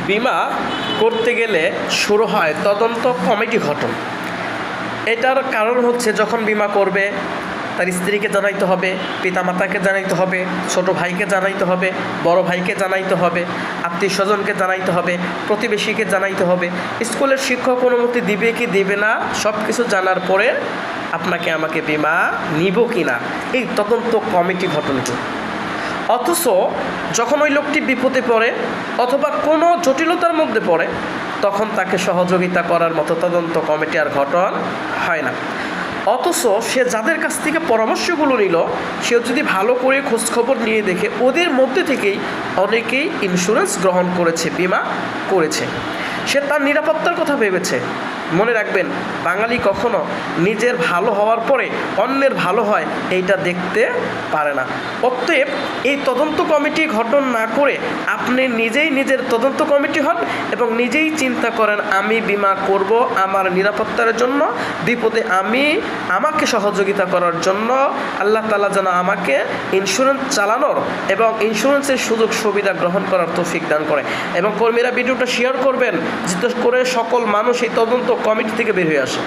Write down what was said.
বিমা করতে গেলে শুরু হয় তদন্ত কমিটি গঠন। এটার কারণ হচ্ছে যখন বিমা করবে তার স্ত্রীকে জানাইতে হবে, পিতামাতাকে জানাইতে হবে, ছোট ভাইকে জানাইতে হবে, বড় ভাইকে জানাইতে হবে, আত্মীয় স্বজনকে জানাইতে হবে, প্রতিবেশীকে জানাইতে হবে, স্কুলের শিক্ষক অনুমতি দিবে কি দিবে না সব কিছু জানার পরে আপনাকে আমাকে বিমা নিব কি না এই তদন্ত কমিটি গঠন করবে। অথচ যখন ওই লোকটি বিপদে পড়ে অথবা কোনো জটিলতার মধ্যে পড়ে তখন তাকে সহযোগিতা করার মতো তদন্ত কমিটি আর গঠন হয় না। অথচ সে যাদের কাছ থেকে পরামর্শগুলো নিল সে যদি ভালো করে খোঁজখবর নিয়ে দেখে ওদের মধ্যে থেকেই অনেকেই ইন্স্যুরেন্স গ্রহণ করেছে, বিমা করেছে। সে তার নিরাপত্তার কথা ভেবেছে। মনে রাখবেন, বাঙালি কখনো নিজের ভালো হওয়ার পরে অন্যের ভালো হয় এইটা দেখতে পারে না। অতএব এই তদন্ত কমিটি গঠন না করে আপনি নিজেই নিজের তদন্ত কমিটি হন এবং নিজেই চিন্তা করেন আমি বিমা করব আমার নিরাপত্তার জন্য, বিপদে আমাকে সহযোগিতা করার জন্য আল্লাহ তাআলা যেন আমাকে ইন্স্যুরেন্স চালানোর এবং ইন্স্যুরেন্সের সুযোগ সুবিধা গ্রহণ করার তৌফিক দান করে। এবং কর্মীরা ভিডিওটা শেয়ার করবেন যাতে করে সকল মানুষ এই তদন্ত কমিটি থেকে বের হয়ে আসে।